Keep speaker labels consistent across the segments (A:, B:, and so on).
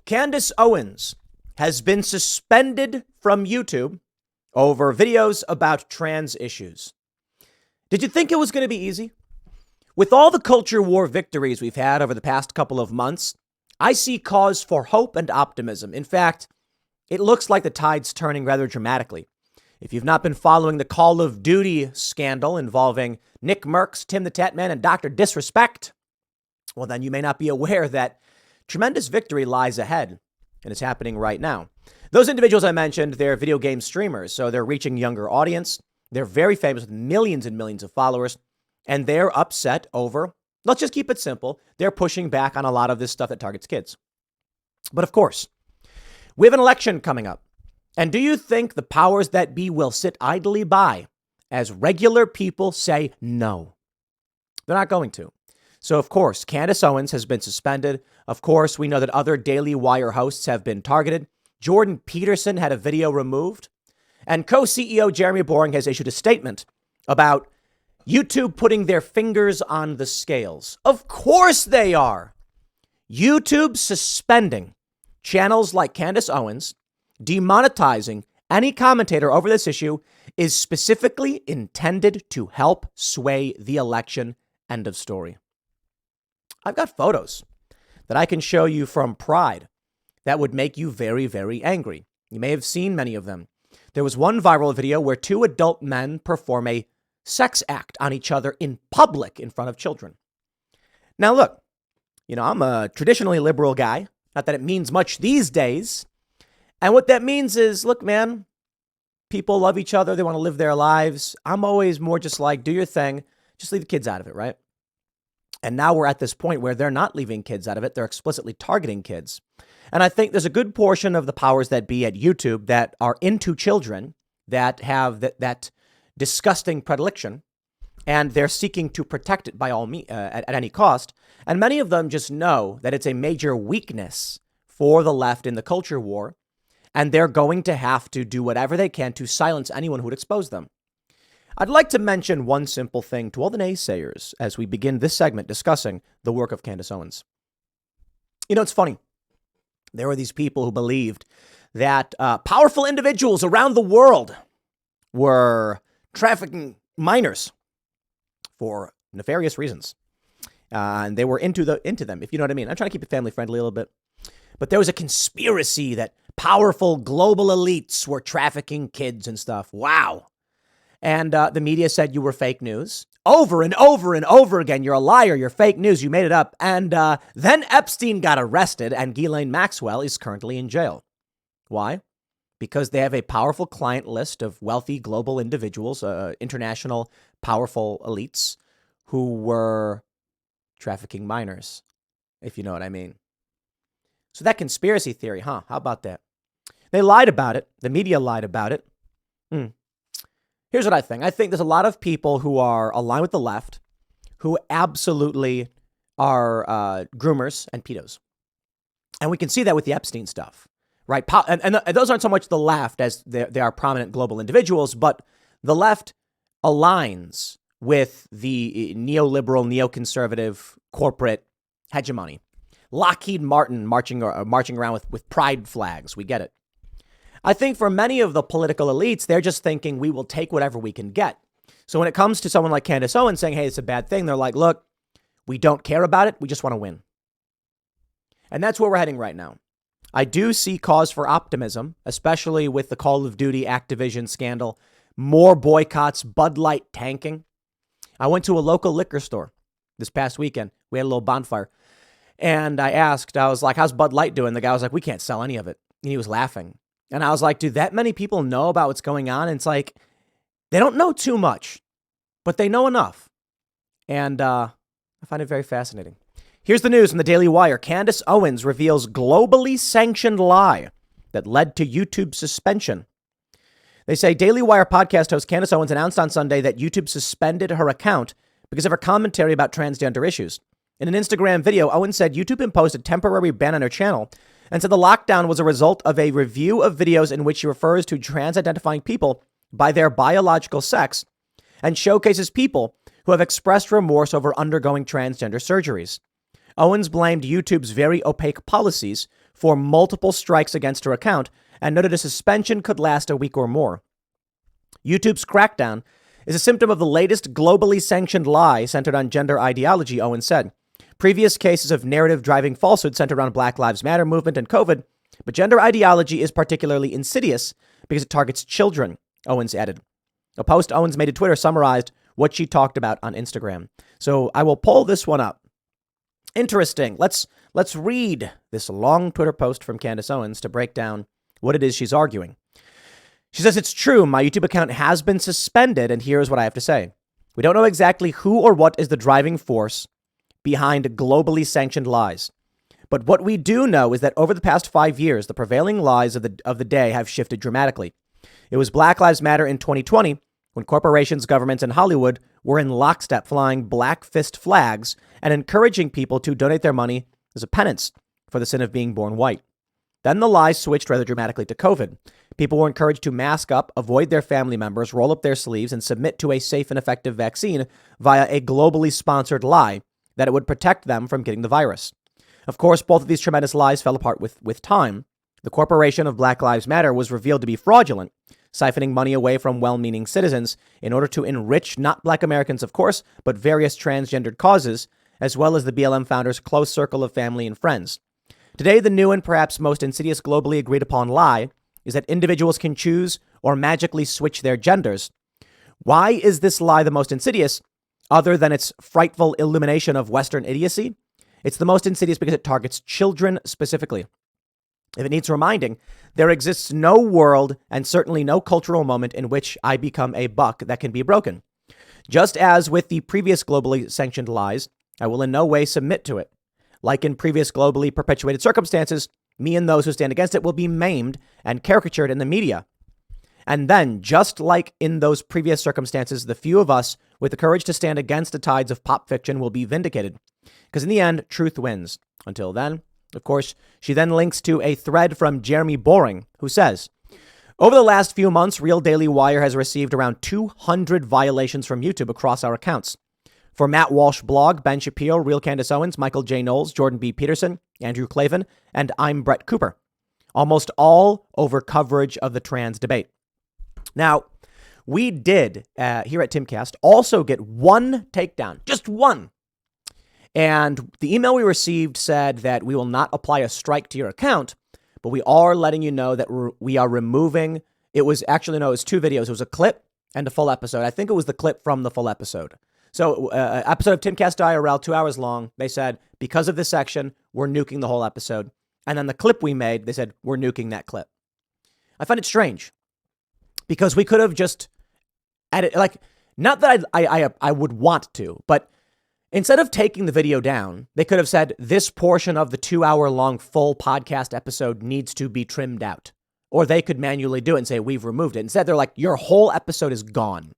A: Candace Owens has been suspended from YouTube over videos about trans issues. Did you think it was going to be easy? With all the culture war victories we've had over the past couple of months, I see cause for hope and optimism. In fact, it looks like the tide's turning rather dramatically. If you've not been following the Call of Duty scandal involving Nick Merckx, Tim the Tatman, and Dr. Disrespect, well, then you may not be aware that tremendous victory lies ahead, and it's happening right now. Those individuals I mentioned, they're video game streamers, so they're reaching younger audience. They're very famous with millions and millions of followers, and they're upset over, let's just keep it simple, they're pushing back on a lot of this stuff that targets kids. But of course, we have an election coming up. And do you think the powers that be will sit idly by as regular people say no? They're not going to. So, of course, Candace Owens has been suspended. Of course, we know that other Daily Wire hosts have been targeted. Jordan Peterson had a video removed. And co-CEO Jeremy Boring has issued a statement about YouTube putting their fingers on the scales. Of course they are. YouTube suspending channels like Candace Owens, demonetizing any commentator over this issue is specifically intended to help sway the election. End of story. I've got photos that I can show you from Pride that would make you very, very angry. You may have seen many of them. There was one viral video where two adult men perform a sex act on each other in public in front of children. Now, look, I'm a traditionally liberal guy. Not that it means much these days. And what that means is, look, man, people love each other. They want to live their lives. I'm always more just like, do your thing. Just leave the kids out of it, right? And now we're at this point where they're not leaving kids out of it. They're explicitly targeting kids. And I think there's a good portion of the powers that be at YouTube that are into children, that have that disgusting predilection, and they're seeking to protect it by all at any cost. And many of them just know that it's a major weakness for the left in the culture war, and they're going to have to do whatever they can to silence anyone who would expose them. I'd like to mention one simple thing to all the naysayers as we begin this segment discussing the work of Candace Owens. It's funny. There were these people who believed that powerful individuals around the world were trafficking minors for nefarious reasons. And they were into them, if you know what I mean. I'm trying to keep it family friendly a little bit. But there was a conspiracy that powerful global elites were trafficking kids and stuff. Wow. And the media said you were fake news. Over and over and over again, you're a liar, you're fake news, you made it up. And then Epstein got arrested, and Ghislaine Maxwell is currently in jail. Why? Because they have a powerful client list of wealthy global individuals, international powerful elites who were trafficking minors, if you know what I mean. So that conspiracy theory, How about that? They lied about it. The media lied about it. Here's what I think. I think there's a lot of people who are aligned with the left who absolutely are groomers and pedos. And we can see that with the Epstein stuff, right? And those aren't so much the left as they are prominent global individuals, but the left aligns with the neoliberal, neoconservative corporate hegemony. Lockheed Martin marching around with pride flags. We get it. I think for many of the political elites, they're just thinking we will take whatever we can get. So when it comes to someone like Candace Owens saying, hey, it's a bad thing, they're like, look, we don't care about it. We just want to win. And that's where we're heading right now. I do see cause for optimism, especially with the Call of Duty Activision scandal, more boycotts, Bud Light tanking. I went to a local liquor store this past weekend. We had a little bonfire. And I was like, how's Bud Light doing? The guy was like, we can't sell any of it. And he was laughing. And I was like, do that many people know about what's going on? And it's like, they don't know too much, but they know enough. And I find it very fascinating. Here's the news from the Daily Wire. Candace Owens reveals globally sanctioned lie that led to YouTube suspension. They say Daily Wire podcast host Candace Owens announced on Sunday that YouTube suspended her account because of her commentary about transgender issues. In an Instagram video, Owens said YouTube imposed a temporary ban on her channel and said the lockdown was a result of a review of videos in which she refers to trans-identifying people by their biological sex and showcases people who have expressed remorse over undergoing transgender surgeries. Owens blamed YouTube's very opaque policies for multiple strikes against her account and noted a suspension could last a week or more. YouTube's crackdown is a symptom of the latest globally sanctioned lie centered on gender ideology, Owens said. Previous cases of narrative driving falsehood centered around Black Lives Matter movement and COVID, but gender ideology is particularly insidious because it targets children, Owens added. A post Owens made to Twitter summarized what she talked about on Instagram. So I will pull this one up. Interesting. Let's read this long Twitter post from Candace Owens to break down what it is she's arguing. She says, it's true, my YouTube account has been suspended, and here's what I have to say. We don't know exactly who or what is the driving force behind globally sanctioned lies. But what we do know is that over the past 5 years, the prevailing lies of the day have shifted dramatically. It was Black Lives Matter in 2020 when corporations, governments, and Hollywood were in lockstep flying black fist flags and encouraging people to donate their money as a penance for the sin of being born white. Then the lies switched rather dramatically to COVID. People were encouraged to mask up, avoid their family members, roll up their sleeves, and submit to a safe and effective vaccine via a globally sponsored lie that it would protect them from getting the virus. Of course, both of these tremendous lies fell apart with time. The corporation of Black Lives Matter was revealed to be fraudulent, siphoning money away from well-meaning citizens in order to enrich not Black Americans, of course, but various transgendered causes, as well as the BLM founders' close circle of family and friends. Today, the new and perhaps most insidious globally agreed upon lie is that individuals can choose or magically switch their genders. Why is this lie the most insidious, other than its frightful illumination of Western idiocy? It's the most insidious because it targets children specifically. If it needs reminding, there exists no world and certainly no cultural moment in which I become a buck that can be broken. Just as with the previous globally sanctioned lies, I will in no way submit to it. Like in previous globally perpetuated circumstances, me and those who stand against it will be maimed and caricatured in the media. And then, just like in those previous circumstances, the few of us with the courage to stand against the tides of pop fiction will be vindicated. Because in the end, truth wins. Until then, of course, she then links to a thread from Jeremy Boring, who says, over the last few months, Real Daily Wire has received around 200 violations from YouTube across our accounts. For Matt Walsh blog, Ben Shapiro, Real Candace Owens, Michael J. Knowles, Jordan B. Peterson, Andrew Clavin, and I'm Brett Cooper. Almost all over coverage of the trans debate. Now, we did here at Timcast also get one takedown, just one. And the email we received said that we will not apply a strike to your account, but we are letting you know that we are removing. It was 2 videos. It was a clip and a full episode. I think it was the clip from the full episode. So episode of Timcast IRL, 2 hours long. They said, because of this section, we're nuking the whole episode. And then the clip we made, they said, we're nuking that clip. I find it strange because we could have just added, like, not that I would want to, but instead of taking the video down, they could have said this portion of the 2 hour long full podcast episode needs to be trimmed out. Or they could manually do it and say, we've removed it. Instead, they're like, your whole episode is gone.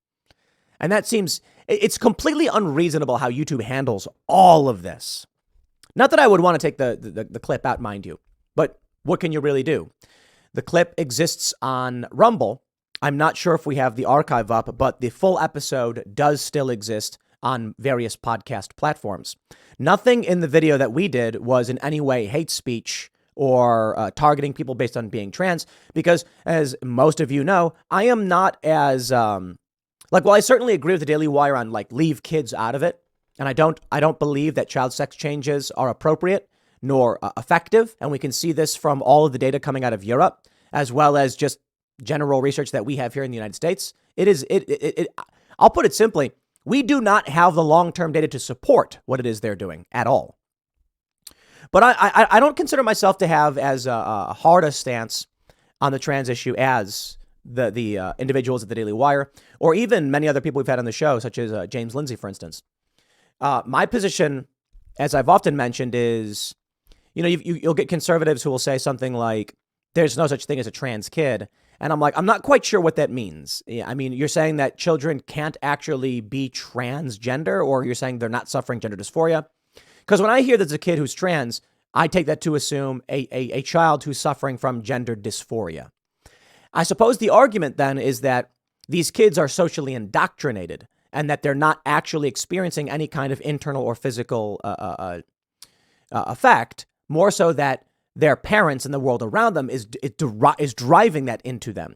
A: And that seems, it's completely unreasonable how YouTube handles all of this. Not that I would want to take the clip out, mind you, but what can you really do? The clip exists on Rumble. I'm not sure if we have the archive up, but the full episode does still exist on various podcast platforms. Nothing in the video that we did was in any way hate speech or targeting people based on being trans, because as most of you know, I am not as, while I certainly agree with the Daily Wire on leave kids out of it. And I don't believe that child sex changes are appropriate nor effective. And we can see this from all of the data coming out of Europe, as well as just general research that we have here in the United States. I'll put it simply. We do not have the long-term data to support what it is they're doing at all. But I don't consider myself to have as hard a stance on the trans issue as the individuals at the Daily Wire, or even many other people we've had on the show, such as James Lindsay, for instance. My position, as I've often mentioned, is, you'll get conservatives who will say something like, there's no such thing as a trans kid. And I'm like, I'm not quite sure what that means. I mean, you're saying that children can't actually be transgender, or you're saying they're not suffering gender dysphoria? Because when I hear there's a kid who's trans, I take that to assume a child who's suffering from gender dysphoria. I suppose the argument then is that these kids are socially indoctrinated and that they're not actually experiencing any kind of internal or physical effect, more so that their parents and the world around them is driving that into them.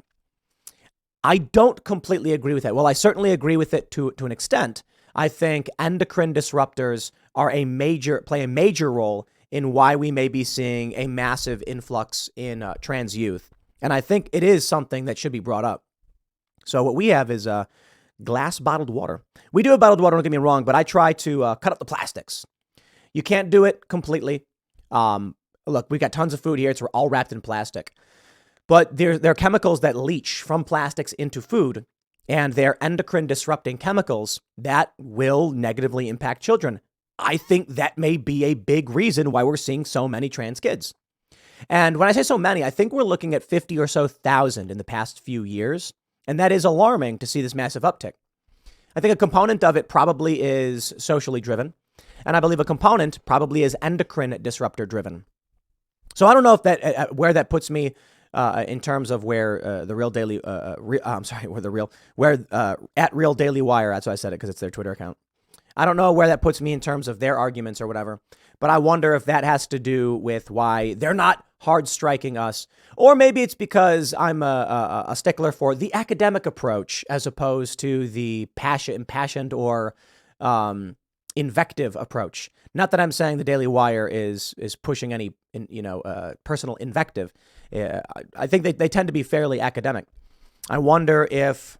A: I don't completely agree with that. Well, I certainly agree with it to an extent. I think endocrine disruptors play a major role in why we may be seeing a massive influx in trans youth. And I think it is something that should be brought up. So what we have is glass bottled water. We do have bottled water, don't get me wrong, but I try to cut up the plastics. You can't do it completely. Look, we got tons of food here. It's all wrapped in plastic. But there are chemicals that leach from plastics into food, and they're endocrine disrupting chemicals that will negatively impact children. I think that may be a big reason why we're seeing so many trans kids. And when I say so many, I think we're looking at 50 or so thousand in the past few years. And that is alarming to see this massive uptick. I think a component of it probably is socially driven. And I believe a component probably is endocrine disruptor driven. So I don't know if that where that puts me in terms of where the Real Daily, at Real Daily Wire. That's why I said it, because it's their Twitter account. I don't know where that puts me in terms of their arguments or whatever, but I wonder if that has to do with why they're not hard striking us, or maybe it's because I'm a stickler for the academic approach as opposed to the impassioned or invective approach. Not that I'm saying the Daily Wire is pushing any personal invective. I think they tend to be fairly academic. I wonder if,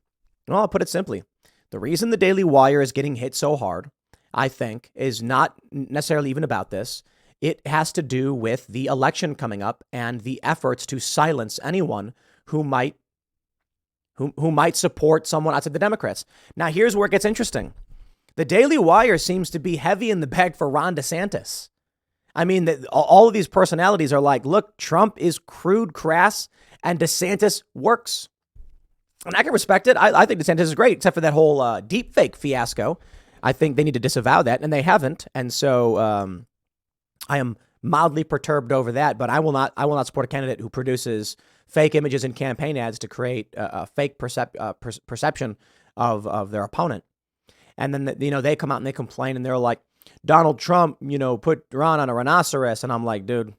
A: well, I'll put it simply. The reason the Daily Wire is getting hit so hard, I think, is not necessarily even about this. It has to do with the election coming up and the efforts to silence anyone who might support someone outside the Democrats. Now, here's where it gets interesting. The Daily Wire seems to be heavy in the bag for Ron DeSantis. I mean, all of these personalities are like, look, Trump is crude, crass, and DeSantis works. And I can respect it. I think DeSantis is great, except for that whole deep fake fiasco. I think they need to disavow that, and they haven't. And so I am mildly perturbed over that. But I will not support a candidate who produces fake images in campaign ads to create a fake perception of their opponent. And then they come out and they complain, and they're like, Donald Trump, put Ron on a rhinoceros. And I'm like, dude,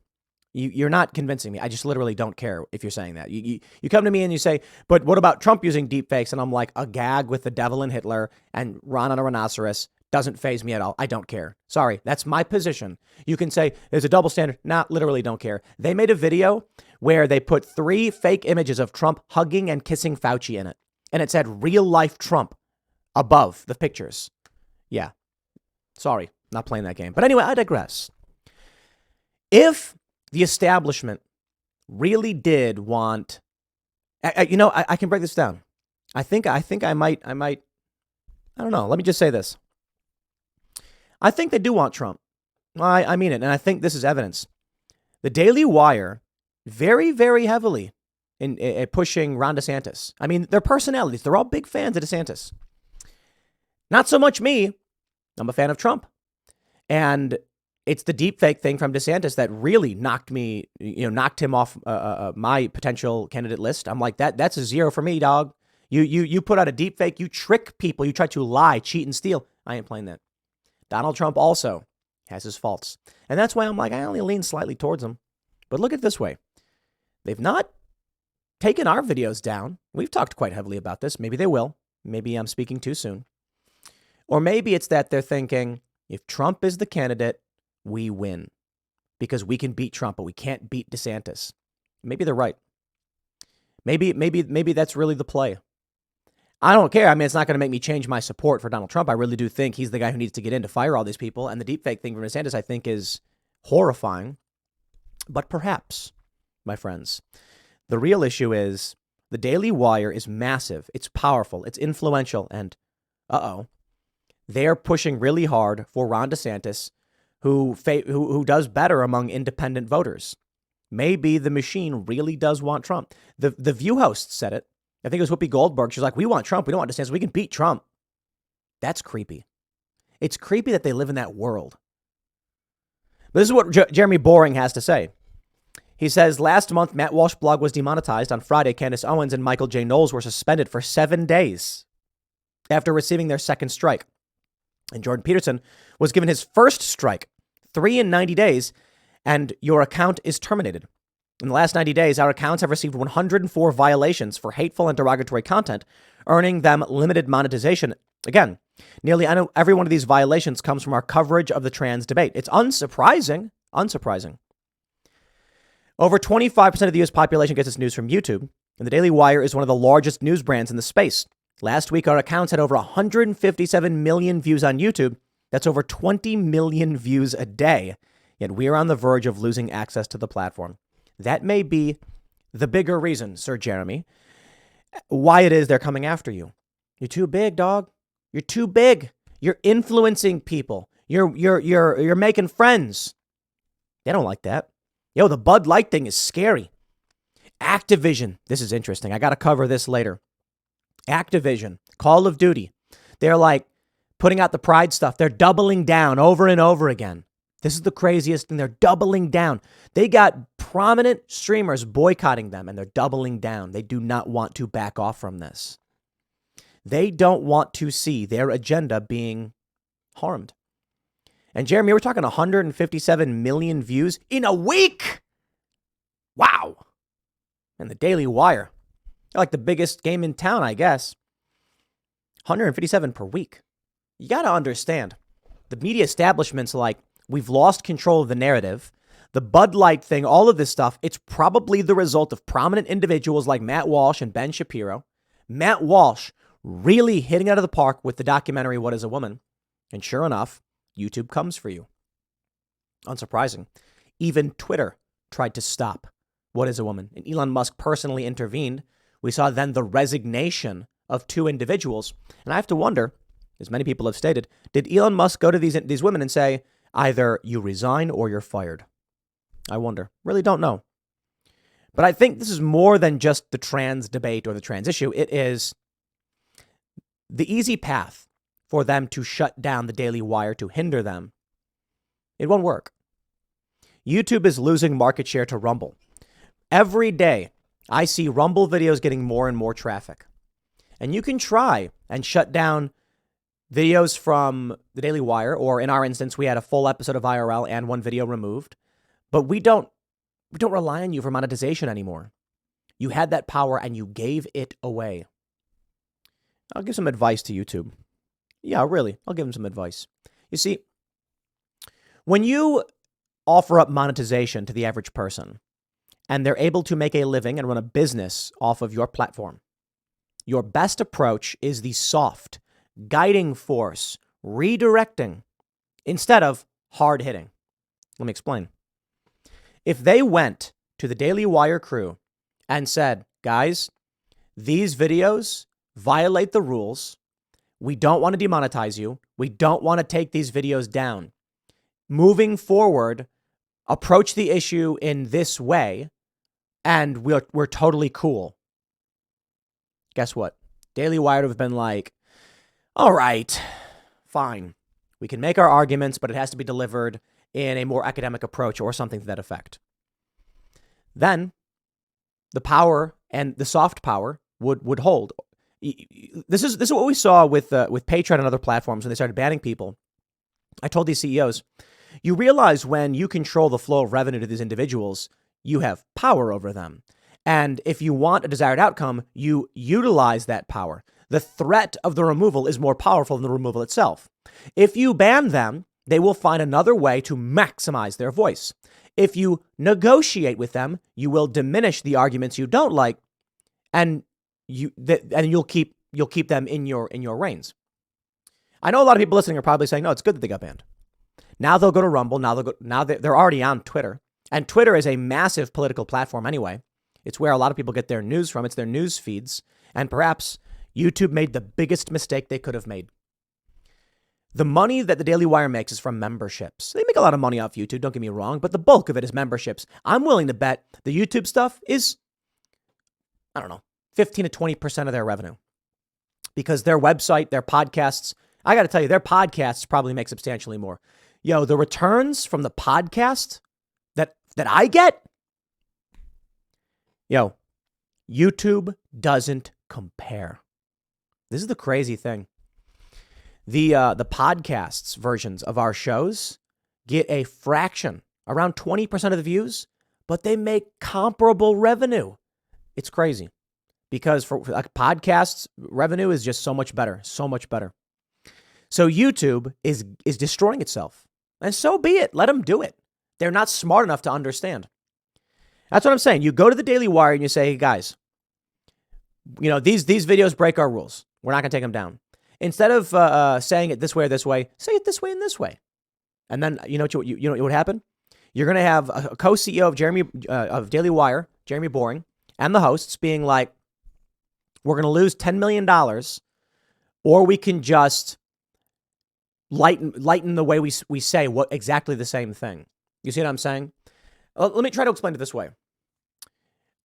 A: you're not convincing me. I just literally don't care if you're saying that. You come to me and you say, but what about Trump using deepfakes? And I'm like, a gag with the devil and Hitler and Ron on a rhinoceros doesn't faze me at all. I don't care. Sorry, that's my position. You can say there's a double standard. Nah, literally don't care. They made a video where they put 3 fake images of Trump hugging and kissing Fauci in it. And it said real life Trump above the pictures. Yeah. Sorry, not playing that game. But anyway, I digress. If the establishment really did want, I can break this down. I think I might, I don't know. Let me just say this. I think they do want Trump. I mean it. And I think this is evidence. The Daily Wire very, very heavily in pushing Ron DeSantis. I mean, their personalities, they're all big fans of DeSantis. Not so much me. I'm a fan of Trump. And it's the deepfake thing from DeSantis that really knocked him off my potential candidate list. I'm like, that's a 0 for me, dog. You put out a deepfake, you trick people, you try to lie, cheat, and steal. I ain't playing that. Donald Trump also has his faults. And that's why I'm like, I only lean slightly towards him. But look at it this way. They've not taken our videos down. We've talked quite heavily about this. Maybe they will. Maybe I'm speaking too soon. Or maybe it's that they're thinking, if Trump is the candidate, we win. Because we can beat Trump, but we can't beat DeSantis. Maybe they're right. Maybe that's really the play. I don't care. I mean, it's not going to make me change my support for Donald Trump. I really do think he's the guy who needs to get in to fire all these people. And the deepfake thing from DeSantis, I think, is horrifying. But perhaps, my friends, the real issue is the Daily Wire is massive. It's powerful. It's influential. And, they're pushing really hard for Ron DeSantis, who does better among independent voters. Maybe the machine really does want Trump. The View host said it. I think it was Whoopi Goldberg. She's like, we want Trump. We don't want DeSantis. We can beat Trump. That's creepy. It's creepy that they live in that world. But this is what Jeremy Boring has to say. He says, last month, Matt Walsh blog was demonetized. On Friday, Candace Owens and Michael J. Knowles were suspended for 7 days after receiving their second strike. And Jordan Peterson was given his first strike, 3 in 90 days, and your account is terminated. In the last 90 days, our accounts have received 104 violations for hateful and derogatory content, earning them limited monetization. Again, nearly every one of these violations comes from our coverage of the trans debate. It's unsurprising. Over 25% of the U.S. population gets its news from YouTube, and the Daily Wire is one of the largest news brands in the space. Last week, our accounts had over 157 million views on YouTube. That's over 20 million views a day. Yet we are on the verge of losing access to the platform. That may be the bigger reason, Sir Jeremy, why it is they're coming after you. You're too big, dog. You're too big. You're influencing people. You're making friends. They don't like that. Yo, the Bud Light thing is scary. Activision. This is interesting. I got to cover this later. Activision, Call of Duty. They're like putting out the Pride stuff. They're doubling down over and over again. This is the craziest thing. They're doubling down. They got prominent streamers boycotting them, and they're doubling down. They do not want to back off from this. They don't want to see their agenda being harmed. And Jeremy, we're talking 157 million views in a week. Wow. And the Daily Wire, they're like the biggest game in town, I guess. 157 per week. You got to understand, the media establishment's like, we've lost control of the narrative. The Bud Light thing, all of this stuff, it's probably the result of prominent individuals like Matt Walsh and Ben Shapiro. Matt Walsh really hitting out of the park with the documentary What is a Woman? And sure enough, YouTube comes for you. Unsurprising. Even Twitter tried to stop What is a Woman? And Elon Musk personally intervened. We saw then the resignation of two individuals. And I have to wonder, as many people have stated, did Elon Musk go to these women and say, either you resign or you're fired? I wonder. Really don't know. But I think this is more than just the trans debate or the trans issue. It is the easy path for them to shut down the Daily Wire, to hinder them. It won't work. YouTube is losing market share to Rumble. Every day, I see Rumble videos getting more and more traffic. And you can try and shut down videos from the Daily Wire, or in our instance, we had a full episode of IRL and one video removed. But we don't rely on you for monetization anymore. You had that power and you gave it away. I'll give some advice to YouTube. Yeah, really, I'll give them some advice. You see, when you offer up monetization to the average person and they're able to make a living and run a business off of your platform, your best approach is the soft, guiding force, redirecting, instead of hard hitting. Let me explain. If they went to the Daily Wire crew and said, guys, these videos violate the rules. We don't want to demonetize you. We don't want to take these videos down. Moving forward, approach the issue in this way, and we're totally cool. Guess what? Daily Wire would have been like, all right, fine. We can make our arguments, but it has to be delivered in a more academic approach or something to that effect. Then the power and the soft power would hold. This is what we saw with Patreon and other platforms when they started banning people. I told these CEOs, you realize when you control the flow of revenue to these individuals, you have power over them. And if you want a desired outcome, you utilize that power. The threat of the removal is more powerful than the removal itself. If you ban them, they will find another way to maximize their voice. If you negotiate with them, you will diminish the arguments you don't like, and you'll keep them in your reins. I know a lot of people listening are probably saying, "No, it's good that they got banned." Now they'll go to Rumble. Now they're already on Twitter, and Twitter is a massive political platform anyway. It's where a lot of people get their news from. It's their news feeds, and perhaps YouTube made the biggest mistake they could have made. The money that the Daily Wire makes is from memberships. They make a lot of money off YouTube, don't get me wrong, but the bulk of it is memberships. I'm willing to bet the YouTube stuff is, 15 to 20% of their revenue. Because their website, their podcasts, I got to tell you, their podcasts probably make substantially more. Yo, the returns from the podcast that I get, YouTube doesn't compare. This is the crazy thing. The podcasts versions of our shows get a fraction around 20% of the views, but they make comparable revenue. It's crazy because for like podcasts, revenue is just so much better, so much better. So YouTube is destroying itself, and so be it. Let them do it. They're not smart enough to understand. That's what I'm saying. You go to the Daily Wire and you say, hey, guys, these videos break our rules. We're not going to take them down. Instead of saying it this way or this way, say it this way and this way. And then you know what would happen? You're going to have a co-CEO of Daily Wire, Jeremy Boring, and the hosts being like, we're going to lose $10 million, or we can just lighten the way we say what exactly the same thing. You see what I'm saying? Let me try to explain it this way.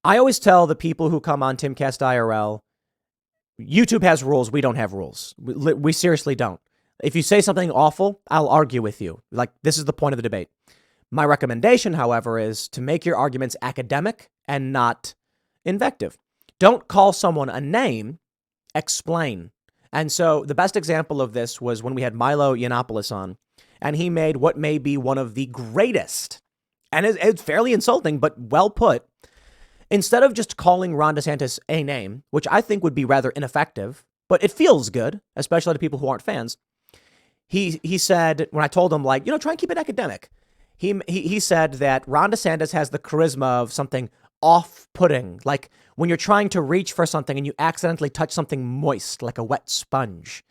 A: I always tell the people who come on Timcast IRL, YouTube has rules. We don't have rules. We seriously don't. If you say something awful, I'll argue with you. Like, this is the point of the debate. My recommendation, however, is to make your arguments academic and not invective. Don't call someone a name, explain. And so the best example of this was when we had Milo Yiannopoulos on, and he made what may be one of the greatest, and it's fairly insulting, but well put. Instead of just calling Ron DeSantis a name, which I think would be rather ineffective, but it feels good, especially to people who aren't fans, he said, when I told him, like, try and keep it academic, he said that Ron DeSantis has the charisma of something off-putting, like when you're trying to reach for something and you accidentally touch something moist, like a wet sponge.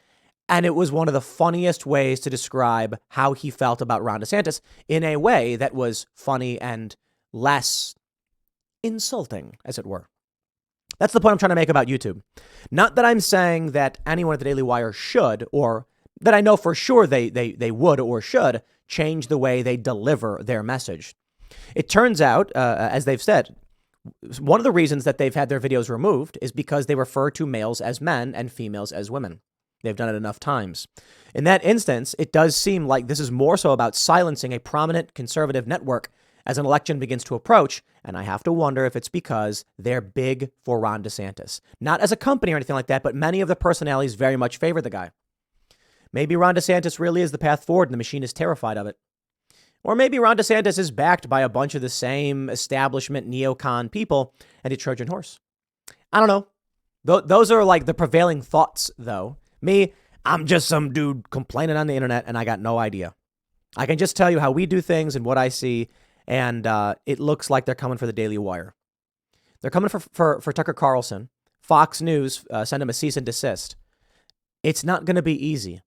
A: And it was one of the funniest ways to describe how he felt about Ron DeSantis in a way that was funny and less insulting, as it were. That's the point I'm trying to make about YouTube. Not that I'm saying that anyone at the Daily Wire should, or that I know for sure they would or should change the way they deliver their message. It turns out, as they've said, one of the reasons that they've had their videos removed is because they refer to males as men and females as women. They've done it enough times. In that instance, it does seem like this is more so about silencing a prominent conservative network as an election begins to approach, and I have to wonder if it's because they're big for Ron DeSantis. Not as a company or anything like that, but many of the personalities very much favor the guy. Maybe Ron DeSantis really is the path forward and the machine is terrified of it. Or maybe Ron DeSantis is backed by a bunch of the same establishment neocon people and a Trojan horse. I don't know. Those are like the prevailing thoughts, though. Me, I'm just some dude complaining on the internet, and I got no idea. I can just tell you how we do things and what I see, and it looks like they're coming for the Daily Wire. They're coming for Tucker Carlson. Fox News send him a cease and desist. It's not going to be easy.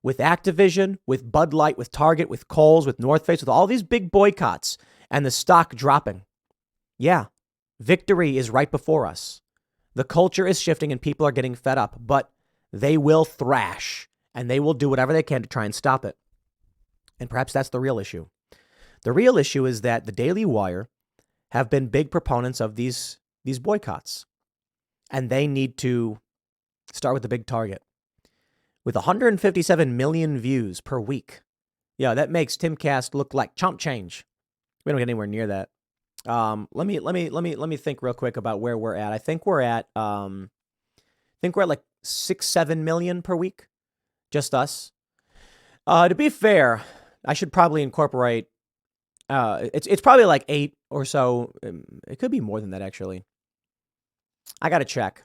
A: With Activision, with Bud Light, with Target, with Kohl's, with North Face, with all these big boycotts and the stock dropping. Yeah, victory is right before us. The culture is shifting and people are getting fed up, but they will thrash and they will do whatever they can to try and stop it. And perhaps that's the real issue. The real issue is that the Daily Wire have been big proponents of these boycotts, and they need to start with the big target. With 157 million views per week. Yeah, that makes Timcast look like chump change. We don't get anywhere near that. Let me think real quick about where we're at. I think we're at like 6-7 million per week. Just us. To be fair, I should probably incorporate it's probably like 8 or so. It could be more than that, actually. I gotta check.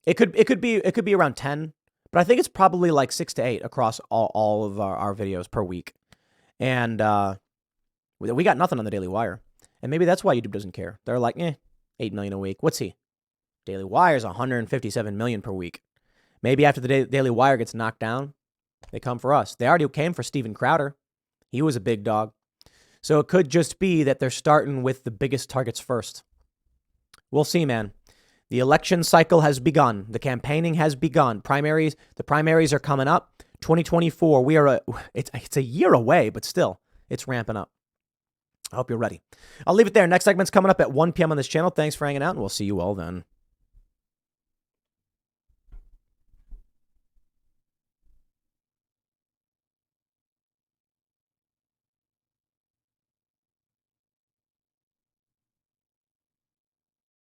A: It could be around 10. But I think it's probably like 6 to 8 across all of our videos per week. And we got nothing on the Daily Wire. And maybe that's why YouTube doesn't care. They're like, 8 million a week. What's he? Daily Wire's 157 million per week. Maybe after the Daily Wire gets knocked down, they come for us. They already came for Steven Crowder. He was a big dog. So it could just be that they're starting with the biggest targets first. We'll see, man. The election cycle has begun. The campaigning has begun. The primaries are coming up. 2024, it's a year away, but still, it's ramping up. I hope you're ready. I'll leave it there. Next segment's coming up at 1 p.m. on this channel. Thanks for hanging out, and we'll see you all then.